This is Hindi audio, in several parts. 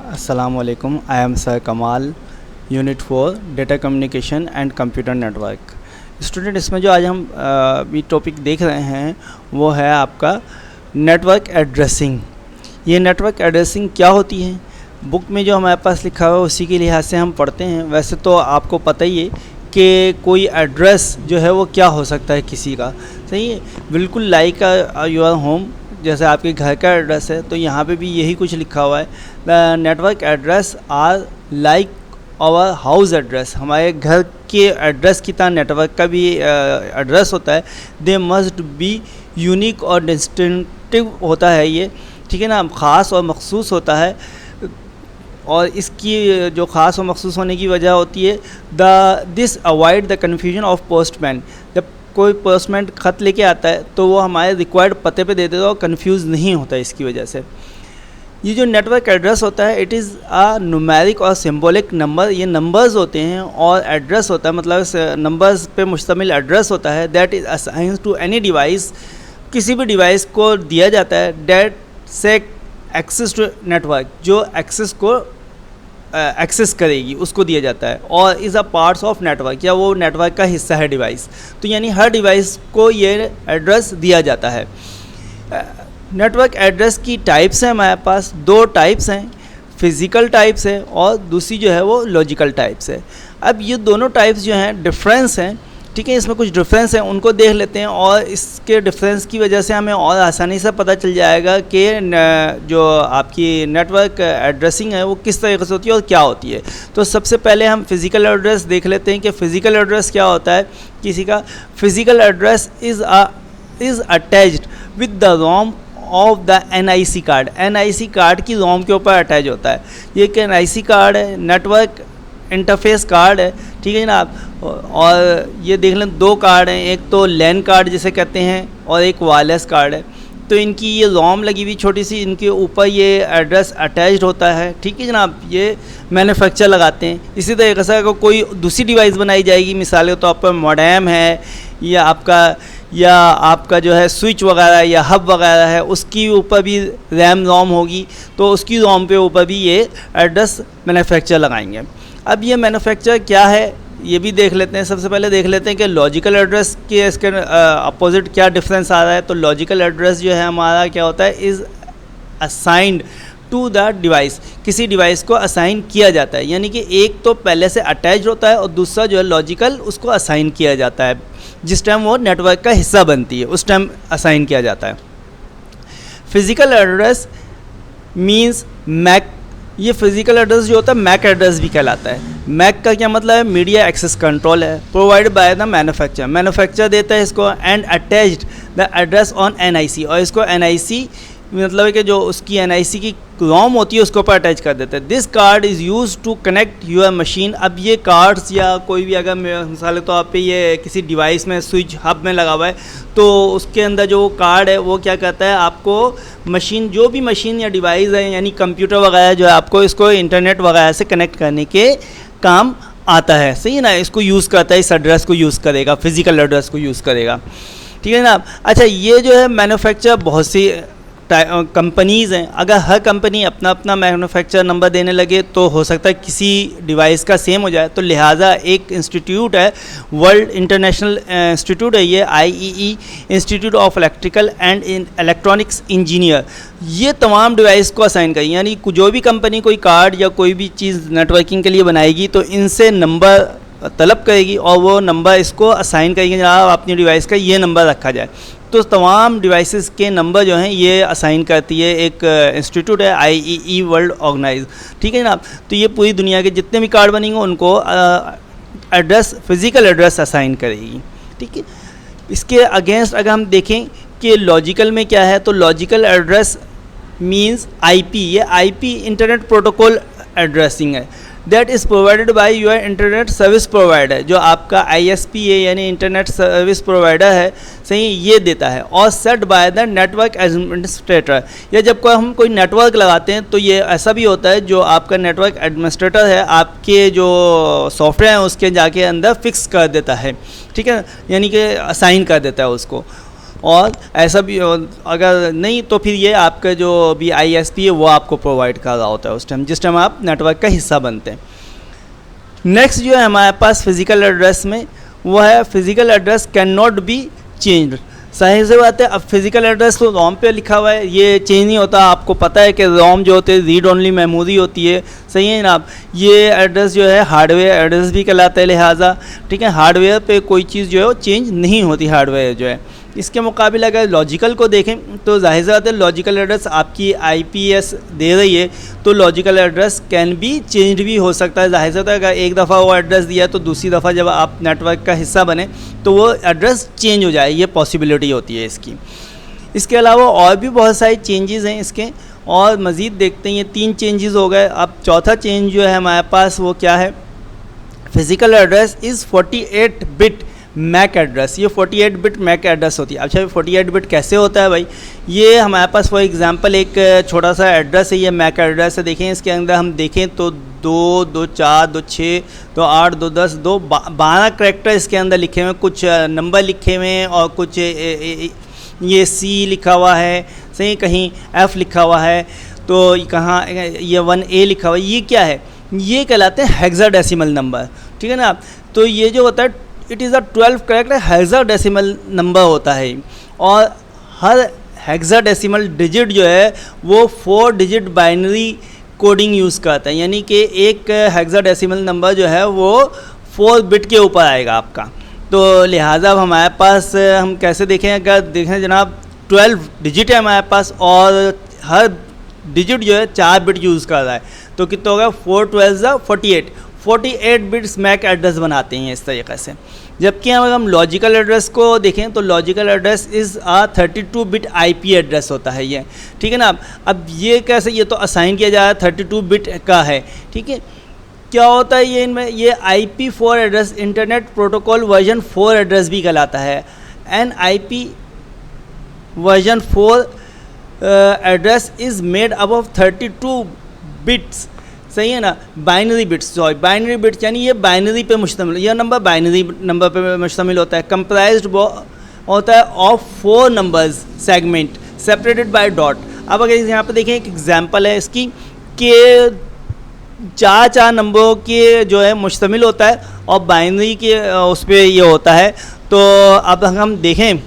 Assalamualaikum. I am Sir Kamal, unit 4 data communication and computer network. Student, इसमें जो आज हम भी टॉपिक देख रहे हैं वो है आपका नेटवर्क एड्रेसिंग। ये नेटवर्क एड्रेसिंग क्या होती है, बुक में जो हमारे पास लिखा हुआ है उसी के लिहाज से हम पढ़ते हैं। वैसे तो आपको पता ही है कि कोई एड्रेस जो है वो क्या हो सकता है किसी का, सही है, बिल्कुल लाइक योर होम, जैसे आपके घर का एड्रेस है तो यहाँ पे भी यही कुछ लिखा हुआ है। The network address are like our house address, हमारे घर के एड्रेस की तरह नेटवर्क का भी एड्रेस होता है। दे मस्ट बी यूनिक और डिस्टिंक्टिव होता है ये, ठीक है ना, ख़ास और मखसूस होता है। और इसकी जो ख़ास और मखसूस होने की वजह होती है this avoid the confusion of postman. जब कोई पोस्टमैन ख़त लेके आता है तो वो हमारे रिक्वायर्ड पते पे दे देता है और कन्फ्यूज़ नहीं होता इसकी वजह से। ये जो नेटवर्क एड्रेस होता है इट इज़ अ न्यूमेरिक और सिंबॉलिक नंबर, ये नंबर्स होते हैं, और एड्रेस होता है मतलब नंबर्स पे मुश्तमिल एड्रेस होता है। That is assigned to any device, किसी भी डिवाइस को दिया जाता है दैट से एक्सेस टू नेटवर्क, जो एक्सेस को एक्सेस करेगी उसको दिया जाता है। और is a parts of network, या वो नेटवर्क का हिस्सा है डिवाइस, तो यानी हर डिवाइस को ये एड्रेस दिया जाता है। नेटवर्क एड्रेस की टाइप्स हैं हमारे पास, दो टाइप्स हैं, फिज़िकल टाइप्स है और दूसरी जो है वो लॉजिकल टाइप्स है। अब ये दोनों टाइप्स जो हैं डिफरेंस हैं, ठीक है, इसमें कुछ डिफरेंस हैं उनको देख लेते हैं, और इसके डिफरेंस की वजह से हमें और आसानी से पता चल जाएगा कि जो आपकी नेटवर्क एड्रेसिंग है वो किस तरीके से होती है और क्या होती है। तो सबसे पहले हम फिज़िकल एड्रेस देख लेते हैं कि फ़िज़िकल एड्रेस क्या होता है किसी का। Physical address is attached with the ROM of the NIC card. NIC card की रोम के ऊपर अटैच होता है। ये एक NIC कार्ड है, नेटवर्क इंटरफेस कार्ड है, ठीक है जनाब। और ये देख लें दो कार्ड हैं, एक तो लैन कार्ड जिसे कहते हैं और एक वायरलेस कार्ड है। तो इनकी ये रोम लगी हुई छोटी सी, इनके ऊपर ये एड्रेस अटैच्ड होता है, ठीक है जनाब। ये मैन्युफैक्चर लगाते हैं। इसी तरीके से अगर कोई दूसरी डिवाइस बनाई जाएगी, मिसाल के तौर पर मॉडेम है या आपका जो है स्विच वगैरह या हब वगैरह है, उसकी ऊपर भी रैम रोम होगी, तो उसकी रोम पे ऊपर भी ये एड्रेस मैन्युफैक्चर लगाएंगे। अब ये मैन्युफैक्चर क्या है ये भी देख लेते हैं। सबसे पहले देख लेते हैं कि लॉजिकल एड्रेस के इसके अपोजिट क्या डिफरेंस आ रहा है। तो लॉजिकल एड्रेस जो है हमारा क्या होता है, is assigned to the device, किसी डिवाइस को असाइन किया जाता है, यानी कि एक तो पहले से अटैच होता है और दूसरा जो है लॉजिकल उसको असाइन किया जाता है। जिस टाइम वो नेटवर्क का हिस्सा बनती है उस टाइम असाइन किया जाता है। फिज़िकल एड्रेस मींस मैक, ये फिज़िकल एड्रेस जो होता है मैक एड्रेस भी कहलाता है। मैक का क्या मतलब है, मीडिया एक्सेस कंट्रोल है, provide by the manufacture, manufacture देता है इसको, and attached the address on NIC, और इसको NIC मतलब है कि जो उसकी NIC की रोम होती है उसके ऊपर अटैच कर देते हैं। This card is use to connect your machine. अब ये कार्ड्स या कोई भी अगर मिसाल तो आप पे ये किसी डिवाइस में स्विच हब में लगा हुआ है तो उसके अंदर जो कार्ड है वो क्या कहता है, आपको मशीन, जो भी मशीन या डिवाइस है यानी कंप्यूटर वगैरह जो है, आपको इसको इंटरनेट वगैरह से कनेक्ट करने के काम आता है, सही है ना। इसको यूज़ करता है, इस एड्रेस को यूज़ करेगा, फिज़िकल एड्रेस को यूज़ करेगा, ठीक है ना। अच्छा, ये जो है मैन्युफैक्चर बहुत सी कंपनीज़ हैं, अगर हर कंपनी अपना अपना मैन्युफैक्चर नंबर देने लगे तो हो सकता है किसी डिवाइस का सेम हो जाए। तो लिहाजा एक इंस्टीट्यूट है, वर्ल्ड इंटरनेशनल इंस्टीट्यूट है ये, IEE, institute of electrical and electronics engineer, ये तमाम डिवाइस को असाइन करें। यानी जो भी कंपनी कोई कार्ड या कोई भी चीज़ नेटवर्किंग के लिए बनाएगी तो इनसे नंबर तलब करेगी और वो नंबर इसको असाइन करेगी, जनाब अपनी डिवाइस का ये नंबर रखा जाए। तो तमाम डिवाइसेस के नंबर जो हैं ये असाइन करती है एक इंस्टीट्यूट है, IEE वर्ल्ड ऑर्गेनाइज, ठीक है जनाब। तो ये पूरी दुनिया के जितने भी कार्ड बनेंगे उनको एड्रेस, फिज़िकल एड्रेस असाइन करेगी, ठीक है। इसके अगेंस्ट अगर हम देखें कि लॉजिकल में क्या है, तो लॉजिकल एड्रेस मींस IP, ये IP इंटरनेट प्रोटोकॉल एड्रेसिंग है। That is provided by your internet service provider, जो आपका ISP है यानी इंटरनेट सर्विस प्रोवाइडर है, सही, ये देता है। और set by the network administrator, या जब हम कोई नेटवर्क लगाते हैं तो ये ऐसा भी होता है जो आपका नेटवर्क एडमिनिस्ट्रेटर है आपके जो सॉफ्टवेयर हैं उसके जाके अंदर फिक्स कर देता है, ठीक है, यानी कि असाइन कर देता है उसको। और ऐसा भी अगर नहीं तो फिर ये आपका जो भी ISP है वो आपको प्रोवाइड कर रहा होता है उस टाइम, जिस टाइम आप नेटवर्क का हिस्सा बनते हैं। नेक्स्ट जो है हमारे पास फिजिकल एड्रेस में वो है physical address can not be change. सही से बात है, अब फिजिकल एड्रेस तो रोम पे लिखा हुआ है, ये चेंज नहीं होता। आपको पता है कि रोम जो होते हैं रीड ओनली मेमोरी होती है, सही है जनाब। ये एड्रेस जो है हार्डवेयर एड्रेस भी कहलाता है, लिहाजा ठीक है हार्डवेयर पे कोई चीज़ जो है वो चेंज नहीं होती हार्डवेयर जो है। इसके मुकाबले अगर लॉजिकल को देखें तो जाहिर सी बात है लॉजिकल एड्रेस आपकी IPS दे रही है तो logical address can be change भी हो सकता है। जाहिर सी बात है अगर एक दफ़ा वो एड्रेस दिया है तो दूसरी दफ़ा जब आप नेटवर्क का हिस्सा बने तो वो एड्रेस चेंज हो जाए, ये पॉसिबिलिटी होती है इसकी। इसके अलावा और भी बहुत सारी चेंजेस हैं इसके, और मज़ीद देखते हैं। ये 3 चेंजेस हो गए। अब चौथा चेंज जो है हमारे पास वो क्या है, physical address is 48 bit MAC address. ये 48 बिट मैक एड्रेस होती है। अच्छा 48 बिट कैसे होता है भाई, ये हमारे पास फॉर एग्जांपल एक छोटा सा एड्रेस है, ये मैक एड्रेस है। देखें इसके अंदर हम देखें तो 2, 2, 4, 2, 6, 2, 8, 2, 10, 12 करैक्टर इसके अंदर लिखे हुए हैं, कुछ नंबर लिखे हुए हैं और कुछ ये C लिखा हुआ है, सही कहीं F लिखा हुआ है, तो कहाँ ये 1A लिखा हुआ है। ये क्या है, ये कहलाते हैं हेक्साडेसिमल नंबर, ठीक है ना। तो ये जो होता है it is a 12 character hexadecimal number होता है, और हर हेक्साडेसिमल डिजिट जो है वो 4 डिजिट बाइनरी कोडिंग यूज़ करता है, यानी कि एक हेक्साडेसिमल नंबर जो है वो 4 बिट के ऊपर आएगा आपका। तो लिहाजा अब हमारे पास हम कैसे देखें, अगर देखें जनाब 12 डिजिट है हमारे पास और हर डिजिट जो है 4 बिट यूज़ कर रहा है, तो कितना होगा 4 12 48 बिट्स मैक एड्रेस बनाते हैं इस तरीके से। जबकि अगर हम लॉजिकल एड्रेस को देखें तो logical address is 32 bit IP address होता है ये, ठीक है ना। अब ये कैसे, ये तो असाइन किया जा रहा है 32 बिट का है, ठीक है। क्या होता है ये इनमें, ये IP4 address internet protocol version 4 address भी कहलाता है। NIP version 4 address is made up of 32 bits, सही है ना। Binary bits, sorry binary bits यानी ये बाइनरी पे मुश्तमिल, यह नंबर बाइनरी नंबर पे मुश्तमिल होता है। कंप्राइज्ड होता है of 4 numbers segment separated by dot. अब अगर यहाँ पे देखें एक एग्जांपल है इसकी कि 4 नंबरों के जो है मुश्तमिल होता है और बाइनरी के उस पर ये होता है। तो अब हम देखें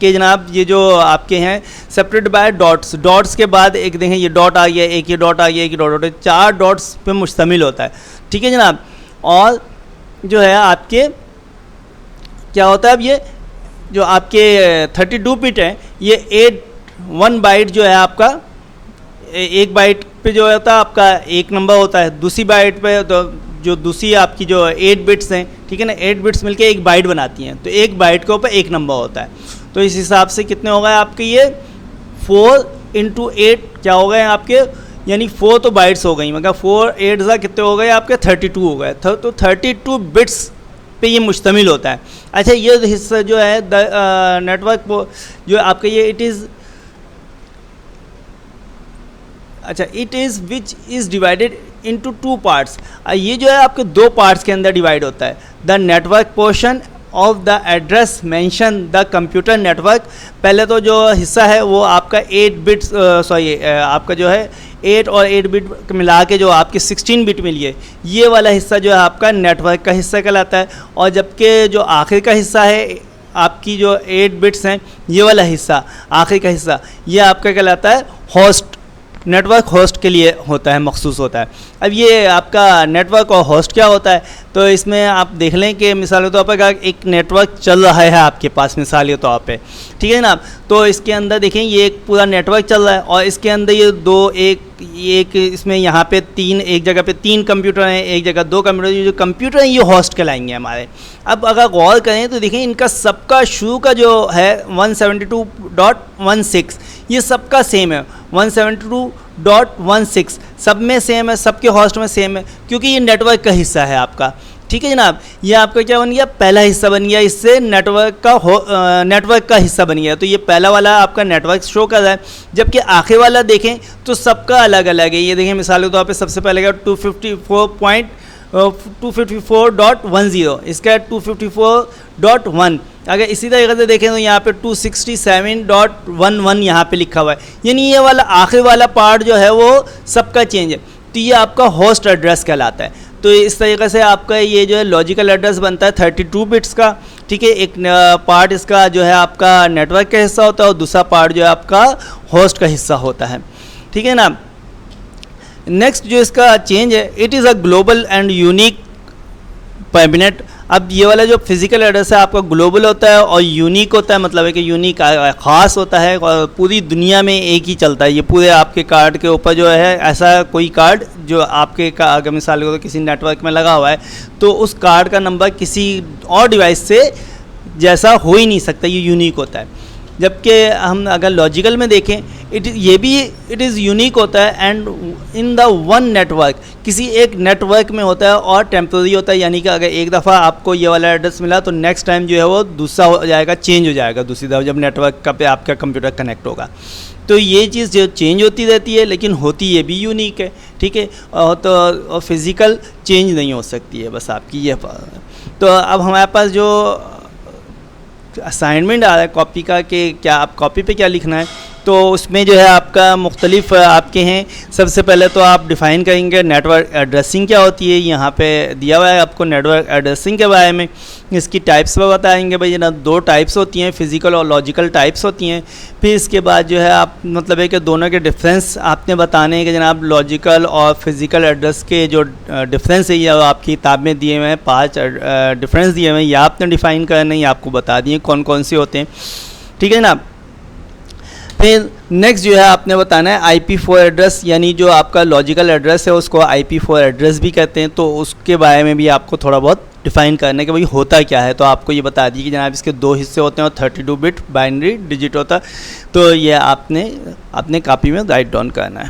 कि जनाब ये जो आपके हैं सेपरेट बाय डॉट्स, डॉट्स के बाद एक देखें ये डॉट आ गया, एक ये डॉट आ गया, एक ये डॉट, 4 डॉट्स पे मुश्तमिल होता है, ठीक है जनाब। और जो है आपके क्या होता है, अब ये जो आपके 32 बिट है ये 1 बाइट जो है आपका, एक बाइट पे जो होता है आपका एक नंबर होता है, दूसरी बाइट पे तो जो दूसरी आपकी जो 8 बिट्स हैं, ठीक है ना, 8 बिट्स मिलके एक बाइट बनाती हैं, तो एक बाइट के ऊपर एक नंबर होता है। तो इस हिसाब से कितने हो गए आपके ये 4 × 8 क्या हो गए आपके, यानी 4 तो बाइट्स हो गई, मगर 4 8 कितने हो गए आपके 32 हो गए। तो 32 बिट्स पे ये मुश्तमिल होता है। अच्छा ये हिस्सा जो है नेटवर्क जो आपका ये it is which is divided into 2 parts. ये जो है आपके 2 पार्ट्स के अंदर डिवाइड होता है। The network portion of the address mention the computer network. पहले तो जो हिस्सा है वो आपका 8 बिट्स आपका जो है 8 और 8 बिट मिला के जो आपके 16 बिट मिली है, ये वाला हिस्सा जो है आपका नेटवर्क का हिस्सा कहलाता है। और जबकि जो आखिर का हिस्सा है आपकी जो 8 बिट्स हैं, ये वाला हिस्सा आखिर का हिस्सा ये आपका कहलाता है होस्ट, नेटवर्क होस्ट के लिए होता है, मखसूस होता है। अब ये आपका नेटवर्क और होस्ट क्या होता है, तो इसमें आप देख लें कि मिसाल के तौर पर एक नेटवर्क चल रहा है आपके पास मिसाल के तौर पे, ठीक है ना। तो इसके अंदर देखें ये एक पूरा नेटवर्क चल रहा है और इसके अंदर ये एक इसमें यहाँ पे 3, एक जगह पे 3 कंप्यूटर हैं, एक जगह 2 कंप्यूटर। ये जो कंप्यूटर हैं ये होस्ट कहलाएंगे हमारे। अब अगर गौर करें तो देखें इनका सबका शुरू का जो है 172.16 ये सबका सेम है, 172.16 सब में सेम है, सबके होस्ट में सेम है, क्योंकि ये नेटवर्क का हिस्सा है आपका, ठीक है जनाब। ये आपका क्या बन गया, पहला हिस्सा बन गया, इससे नेटवर्क का हिस्सा बन गया। तो ये पहला वाला आपका नेटवर्क शो कर रहा है, जबकि आखिर वाला देखें तो सबका अलग अलग है। ये देखें मिसाल के तौर पे सबसे पहले का 254 254.10, इसका 254.1। अगर इसी तरीके से देखें तो यहाँ पे 267.11 यहाँ पे लिखा हुआ है, यानी ये वाला आखिरी वाला पार्ट जो है वो सबका चेंज है, तो ये आपका होस्ट एड्रेस कहलाता है। तो इस तरीके से आपका ये जो है लॉजिकल एड्रेस बनता है 32 बिट्स का, ठीक है। एक पार्ट इसका जो है आपका नेटवर्क का हिस्सा होता है और दूसरा पार्ट जो है आपका होस्ट का हिस्सा होता है, ठीक है ना। नेक्स्ट जो इसका चेंज है, it is a global and unique permanent. अब ये वाला जो फिजिकल एड्रेस है आपका ग्लोबल होता है और यूनिक होता है, मतलब है कि यूनिक ख़ास होता है और पूरी दुनिया में एक ही चलता है। ये पूरे आपके कार्ड के ऊपर जो है ऐसा कोई कार्ड जो आपके अगर मिसाल को तो किसी नेटवर्क में लगा हुआ है तो उस कार्ड का नंबर किसी और डिवाइस से जैसा हो ही नहीं सकता, ये यूनिक होता है। जबकि हम अगर लॉजिकल में देखें इट इज़ यूनिक होता है and in the one network, किसी एक नेटवर्क में होता है और टेम्प्रेरी होता है, यानी कि अगर एक दफ़ा आपको ये वाला एड्रेस मिला तो नेक्स्ट टाइम जो है वो दूसरा हो जाएगा, चेंज हो जाएगा दूसरी दफ़ा जब नेटवर्क का पे आपका कंप्यूटर कनेक्ट होगा। तो ये चीज़ जो चेंज होती रहती है लेकिन होती ये भी यूनिक है, ठीक है। तो फिज़िकल चेंज नहीं हो सकती है, बस आपकी ये। तो अब हमारे पास जो असाइनमेंट आ रहा है कॉपी का कि क्या आप कॉपी पे क्या लिखना है, तो उसमें जो है आपका मुख्तलिफ आपके हैं। सबसे पहले तो आप डिफ़ाइन करेंगे नेटवर्क एड्रेसिंग क्या होती है, यहाँ पे दिया हुआ है आपको नेटवर्क एड्रेसिंग के बारे में। इसकी टाइप्स पर बताएंगे भाई ना, 2 टाइप्स होती हैं, फ़िज़िकल और लॉजिकल टाइप्स होती हैं। फिर इसके बाद जो है आप मतलब है कि दोनों के डिफरेंस आपने बताने हैं कि जनाब लॉजिकल और फिज़िकल एड्रेस के जो डिफरेंस है ये आपकी किताब में दिए हुए हैं, 5 डिफरेंस दिए हुए हैं, ये आपने डिफ़ाइन करना है, ये आपको बता दिए कौन कौन से होते हैं, ठीक है ना। फिर नेक्स्ट जो है आपने बताना है IP4 एड्रेस, यानी जो आपका लॉजिकल एड्रेस है उसको IP4 एड्रेस भी कहते हैं, तो उसके बारे में भी आपको थोड़ा बहुत डिफ़ाइन करना है कि भाई होता क्या है। तो आपको ये बता दिए कि जनाब इसके 2 हिस्से होते हैं और 32 बिट बाइनरी डिजिट होता है। तो ये आपने अपने कॉपी में राइट डाउन करना है।